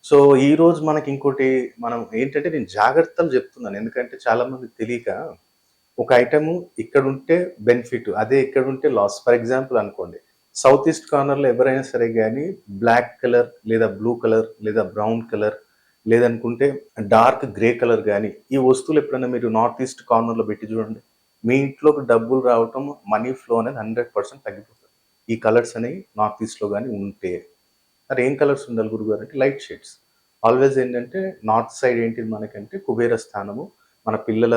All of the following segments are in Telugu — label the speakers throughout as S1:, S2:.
S1: సో, ఈరోజు మనకింకోటి మనం ఏంటంటే నేను జాగ్రత్తలు జెప్తున్నాను. ఎందుకంటే చాలా మందికి తెలీక ఒక ఐటెము ఇక్కడుంటే బెనిఫిట్. అదే ఇక్కడుంటే లాస్. ఫర్ ఎగ్జాంపుల్ అనుకోండి. సౌత్ ఈస్ట్ కార్నర్‌లో ఎవరైనా సరే గాని బ్లాక్ కలర్ లేదా బ్లూ కలర్ లేదా బ్రౌన్ కలర్ లేదనుకుంటే డార్క్ గ్రే కలర్ గాని, ఈ వస్తువులు ఎప్పుడైనా మీరు నార్త్ ఈస్ట్ కార్నర్‌లో పెట్టి చూడండి. మీ ఇంట్లోకి డబ్బులు రావటం, మనీ ఫ్లో అనేది 100% తగ్గిపోతది. ఈ కలర్స్ అనేవి నార్త్ ఈస్ట్‌లో గాని ఉంటే. మరి ఏం కలర్స్ ఉండాలి గురుగారు అంటే లైట్ షేడ్స్. ఆల్వేస్ ఏంటంటే నార్త్ సైడ్ ఏంటిది మనకంటే కుబేర స్థానము, మన పిల్లల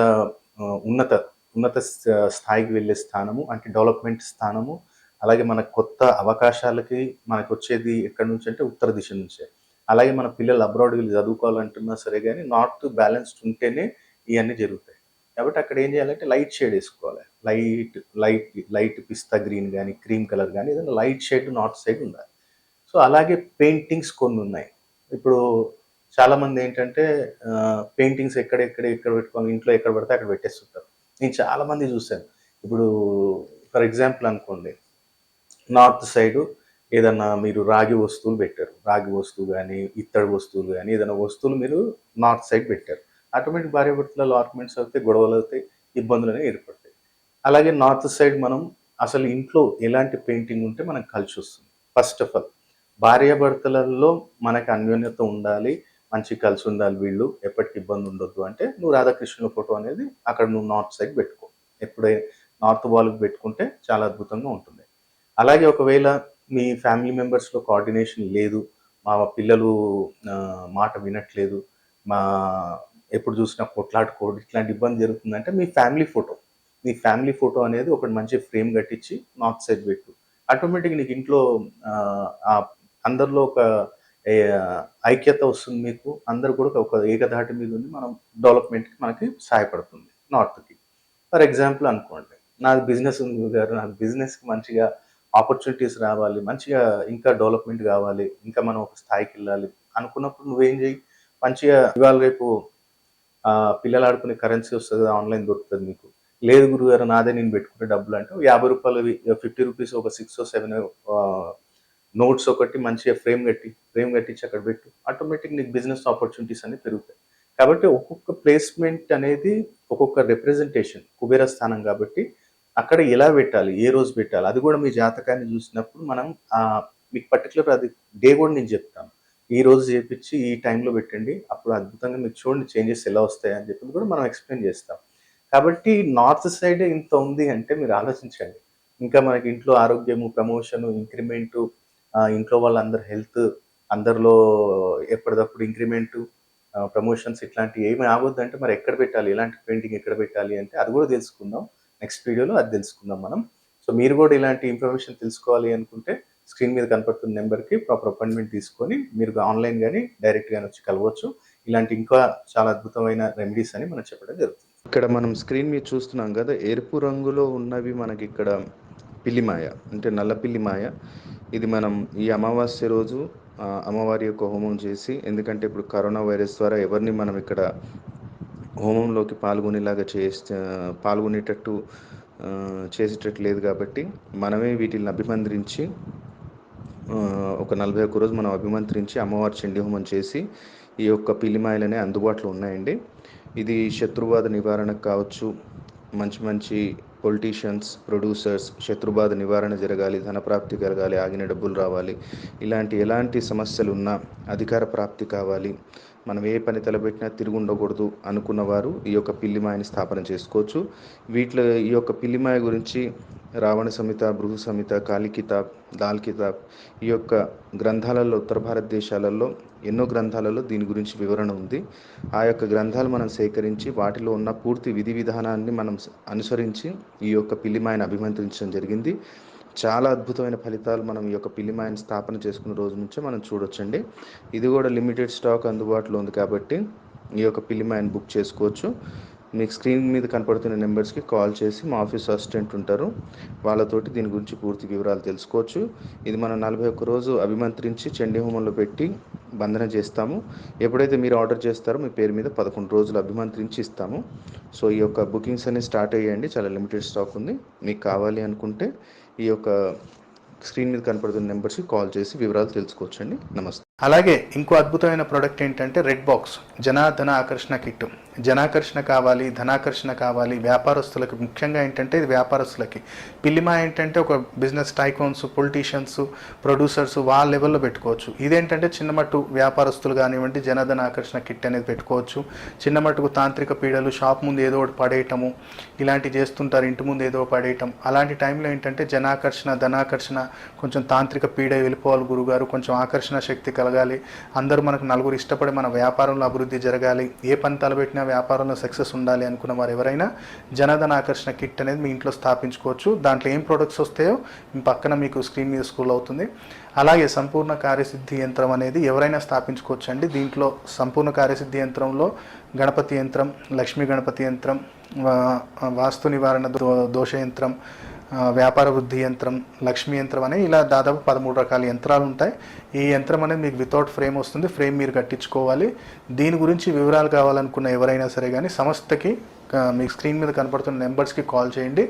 S1: ఉన్నత ఉన్నత స్థాయికి వెళ్ళే స్థానము, అంటే డెవలప్‌మెంట్ స్థానము. అలాగే మన కొత్త అవకాశాలకి మనకొచ్చేది ఎక్కడి నుంచి అంటే ఉత్తర దిశ నుంచే. అలాగే మన పిల్లలు అబ్రాడ్ వెళ్లి చదువుకోవాలంటున్నా సరే గాని నార్త్ బ్యాలెన్స్డ్ ఉంటేనే ఇయన్నీ జరుగుతాయి. కాబట్టి అక్కడ ఏం చేయాలంటే లైట్ షేడ్ ఏసుకోవాలి. లైట్ పిస్తా గ్రీన్ గాని, క్రీమ్ కలర్ గాని ఏదైనా లైట్ షేడ్ నార్త్ సైడ్ ఉండాలి. సో, అలాగే పెయింటింగ్స్ కొన్నున్నాయి. ఇప్పుడు చాలామందేంటంటే పెయింటింగ్స్ ఎక్కడ పెట్టుకోవాలి, ఇంట్లో ఎక్కడ పడితే అక్కడ పెట్టేస్తుంటారు. నేను చాలా మంది చూసాను. ఇప్పుడు ఫర్ ఎగ్జాంపుల్ అనుకోండి. నార్త్ సైడు ఏదన్నా మీరు రాగి వస్తువులు పెట్టారు. రాగి వస్తువు గాని, ఇత్తడి వస్తువులు గాని, ఏదైనా వస్తువులు మీరు నార్త్ సైడ్ పెట్టారు. ఆటోమేటిక్ భార్యాభర్తలలో ఆర్గ్యుమెంట్స్ అవుతాయి, గొడవలవుతాయి, ఇబ్బందులనేవి ఏర్పడతాయి. అలాగే నార్త్ సైడ్ మనం అసలు ఇంట్లో ఎలాంటి పెయింటింగ్ ఉంటే మనకు కలిసొస్తుంది. ఫస్ట్ ఆఫ్ ఆల్ భార్యాభర్తలలో మనకు అన్యోన్యత ఉండాలి. మంచిగా కలిసుండాలి వీళ్ళు. ఎప్పటికి ఇబ్బంది ఉండొద్దు అంటే, నువ్వు రాధాకృష్ణుల ఫోటో అనేది అక్కడ నువ్వు నార్త్ సైడ్ పెట్టుకో. ఎప్పుడై నార్త్ వాల్‌కి పెట్టుకుంటే చాలా అద్భుతంగా ఉంటుంది. అలాగే ఒకవేళ మీ ఫ్యామిలీ మెంబర్స్‌లో కోఆర్డినేషన్ లేదు. మా పిల్లలు మాట వినట్లేదు. మా ఎప్పుడు చూసినా కొట్లాడుకోవడం ఇట్లాంటి ఇబ్బంది జరుగుతుందంటే మీ ఫ్యామిలీ ఫోటో అనేది ఒకటి మంచి ఫ్రేమ్ కట్టించి నార్త్ సైడ్ పెట్టు. ఆటోమేటిక్‌గా నీకు ఇంట్లో అందరిలో ఒక ఏ ఐక్యత వస్తుంది మీకు. అందరూ కూడా ఒక ఏకధాటి మీద ఉండి మనం డెవలప్‌మెంట్‌కి మనకి సహాయపడుతుంది నార్త్‌కి. ఫర్ ఎగ్జాంపుల్ అనుకోండి. నాది బిజినెస్ ఉంది గురుగారు. నాకు బిజినెస్‌కి మంచిగా ఆపర్చునిటీస్ రావాలి. మంచిగా ఇంకా డెవలప్‌మెంట్ గావాలి. ఇంకా మనం ఒక స్థాయికెళ్ళాలి అనుకున్నప్పుడు నువ్వేం జెయ్యి, మంచిగా ఇవాళ రేపు పిల్లలు ఆడుకునే కరెన్సీ వస్తది కదా! ఆన్‌లైన్ దొరుకుతది మీకు. లేదు గురుగారు నాదే నేను పెట్టుకునే డబ్బులంటే రూ. 50వి రూ. 50 ఒక 6, 7 నోట్స్ ఒకటి మంచిగా ఫ్రేమ్ కట్టించి అక్కడ పెట్టు. ఆటోమేటిక్ నీకు బిజినెస్ ఆపర్చునిటీస్ అనేవి పెరుగుతాయి. కాబట్టి ఒక్కొక్క ప్లేస్‌మెంట్ అనేది ఒక్కొక్క రిప్రజెంటేషన్ కుబేర స్థానం కాబట్టి అక్కడ ఎలా పెట్టాలి? ఏ రోజు పెట్టాలి? అది కూడా మీ జాతకాన్ని చూసినప్పుడు మనం మీకు పర్టిక్యులర్ అది డే కూడా నేను చెప్తాను. ఈ రోజు చేపిచ్చి ఈ టైంలో పెట్టండి. అప్పుడు అద్భుతంగా మీరు చూడండి చేంజెస్ ఎలా వస్తాయి అని చెప్పి కూడా మనం ఎక్స్‌ప్లెయిన్ చేస్తాం. కాబట్టి నార్త్ సైడే ఇంత ఉంది అంటే మీరు ఆలోచించండి. ఇంకా మనకి ఇంట్లో ఆరోగ్యము, ప్రమోషను, ఇంక్రిమెంటు, ఇంట్లో వాళ్ళందరి హెల్త్, అందరిలో ఎప్పటిదప్పుడు ఇంక్రిమెంటు, ప్రమోషన్స్ ఇట్లాంటివి ఏమి ఆగొద్దంటే మరి ఎక్కడ పెట్టాలి? ఎలాంటి పెయింటింగ్ ఎక్కడ పెట్టాలి అంటే అది కూడా తెలుసుకుందాం. నెక్స్ట్ వీడియోలో అది తెలుసుకుందాం మనం. సో, మీరు కూడా ఇలాంటి ఇన్ఫర్మేషన్ తెలుసుకోవాలి అనుకుంటే స్క్రీన్ మీద కనపడుతున్న నంబర్‌కి ప్రాపర్ అపాయింట్‌మెంట్ తీసుకొని మీరు ఆన్‌లైన్ గాని, డైరెక్ట్ గాని వచ్చి కలవచ్చు. ఇలాంటి ఇంకా చాలా అద్భుతమైన రెమెడీస్ అని మనం చెప్పడం జరుగుతుంది. ఇక్కడ మనం స్క్రీన్ మీద చూస్తున్నాం కదా! ఎరుపు రంగులో ఉన్నవి మనకిక్కడ పిల్లిమాయ. అంటే నల్ల పిల్లిమాయ. ఇది మనం ఈ అమావాస్య రోజు అమ్మవారి యొక్క హోమం చేసి, ఎందుకంటే ఇప్పుడు కరోనా వైరస్ ద్వారా ఎవరిని మనం ఇక్కడ హోమంలోకి పాల్గొనేటట్టు చేసేటట్టు లేదు కాబట్టి మనమే వీటిని అభిమంత్రించి ఒక 41 రోజు మనం అభిమంత్రించి అమ్మవారి చండీ హోమం చేసి ఈ యొక్క పిల్లిమాయలనే అందుబాటులో ఉన్నాయండి. ఇది శత్రుబాధ నివారణకు కావచ్చు, మంచి మంచి పొలిటీషియన్స్, ప్రొడ్యూసర్స్ శత్రుబాధ నివారణ జరగాలి, ధనప్రాప్తి కలగాలి, ఆగిన డబ్బులు రావాలి, ఎలాంటి సమస్యలున్నా అధికార ప్రాప్తి కావాలి, మనం ఏ పని తలపెట్టినా తిరిగి ఉండకూడదు అనుకున్నవారు ఈ యొక్క పిల్లిమాయని స్థాపన చేసుకోవచ్చు. వీటిలో ఈ యొక్క పిల్లిమాయ గురించి రావణ సంహిత, భృగు సంహిత, కాళీ కితాబ్, లాల్ కితాబ్ ఈ యొక్క గ్రంథాలలో ఉత్తర భారతదేశాలలో ఎన్నో గ్రంథాలలో దీని గురించి వివరణ ఉంది. ఆ యొక్క గ్రంథాలు మనం సేకరించి వాటిలో ఉన్న పూర్తి విధి విధానాన్ని మనం అనుసరించి ఈ యొక్క పిల్లిమాయను అభిమంత్రించడం జరిగింది. చాలా అద్భుతమైన ఫలితాలు మనం ఈ యొక్క పిల్లిమాయని స్థాపన చేసుకున్న రోజు నుంచే మనం చూడొచ్చండి. ఇది కూడా లిమిటెడ్ స్టాక్ అందుబాటులో ఉంది కాబట్టి ఈ యొక్క పిల్లిమాయని బుక్ చేసుకోవచ్చు. మీకు స్క్రీన్ మీద కనపడుతున్న నెంబర్స్కి కాల్ చేసి మా ఆఫీస్ అసిస్టెంట్ ఉంటారు, వాళ్ళతోటి దీని గురించి పూర్తి వివరాలు తెలుసుకోవచ్చు. ఇది మనం 41 రోజు అభిమంత్రించి చండీ హోమంలో పెట్టి బంధన చేస్తాము. ఎప్పుడైతే మీరు ఆర్డర్ చేస్తారో మీ పేరు మీద 11 రోజులు అభిమంత్రించి ఇస్తాము. సో ఈ యొక్క బుకింగ్స్ అనేవి స్టార్ట్ అయ్యాయండి. చాలా లిమిటెడ్ స్టాక్ ఉంది. మీకు కావాలి అనుకుంటే ఈ యొక్క స్క్రీన్ మీద కనపడుతున్న నెంబర్స్కి కాల్ చేసి వివరాలు తెలుసుకోవచ్చండి. నమస్తే.
S2: అలాగే ఇంకో అద్భుతమైన ప్రోడక్ట్ ఏంటంటే రెడ్ బాక్స్ జనాధన ఆకర్షణ కిట్. జనాకర్షణ కావాలి, ధనాకర్షణ కావాలి వ్యాపారస్తులకు, ముఖ్యంగా ఏంటంటే ఇది వ్యాపారస్తులకి. పిల్లిమా ఏంటంటే ఒక బిజినెస్ టైకోన్స్, పొలిటీషియన్స్, ప్రొడ్యూసర్స్ వాళ్ళ లెవెల్లో పెట్టుకోవచ్చు. ఇదేంటంటే చిన్నమట్టు వ్యాపారస్తులు కానివ్వండి జనాధన ఆకర్షణ కిట్ అనేది పెట్టుకోవచ్చు. చిన్నమట్టుకు తాంత్రిక పీడలు, షాప్ ముందు ఏదో ఒకటి పడేయటము ఇలాంటివి చేస్తుంటారు, ఇంటి ముందు ఏదో పడేయటం. అలాంటి టైంలో ఏంటంటే జనాకర్షణ, ధనాకర్షణ, కొంచెం తాంత్రిక పీడ వెళ్ళిపోవాలి గురుగారు, కొంచెం ఆకర్షణ శక్తి కలగాలి, అందరూ మనకు నలుగురు ఇష్టపడి మన వ్యాపారంలో అభివృద్ధి జరగాలి, ఏ పని తలపెట్టినా వ్యాపారంలో సక్సెస్ ఉండాలి అనుకున్న వారు ఎవరైనా జనధన ఆకర్షణ కిట్ అనేది మీ ఇంట్లో స్థాపించుకోవచ్చు. దాంట్లో ఏం ప్రొడక్ట్స్ వస్తాయో మీ పక్కన మీకు స్క్రీన్ మీద స్క్రోల్ అవుతుంది. అలాగే సంపూర్ణ కార్యసిద్ధి యంత్రం అనేది ఎవరైనా స్థాపించుకోవచ్చు అండి. దీంట్లో సంపూర్ణ కార్యసిద్ధి యంత్రంలో గణపతి యంత్రం, లక్ష్మీ గణపతి యంత్రం, వాస్తు నివారణ దోష యంత్రం, వ్యాపార వృద్ధి యంత్రం, లక్ష్మీ యంత్రం అనే ఇలా దాదాపు 13 రకాల యంత్రాలు ఉంటాయి. ఈ యంత్రం అనేది మీకు వితౌట్ ఫ్రేమ్ వస్తుంది, ఫ్రేమ్ మీరు కట్టించుకోవాలి. దీని గురించి వివరాలు కావాలనుకున్న ఎవరైనా సరే కానీ సంస్థకి మీకు స్క్రీన్ మీద కనపడుతున్న నెంబర్స్కి కాల్ చేయండి.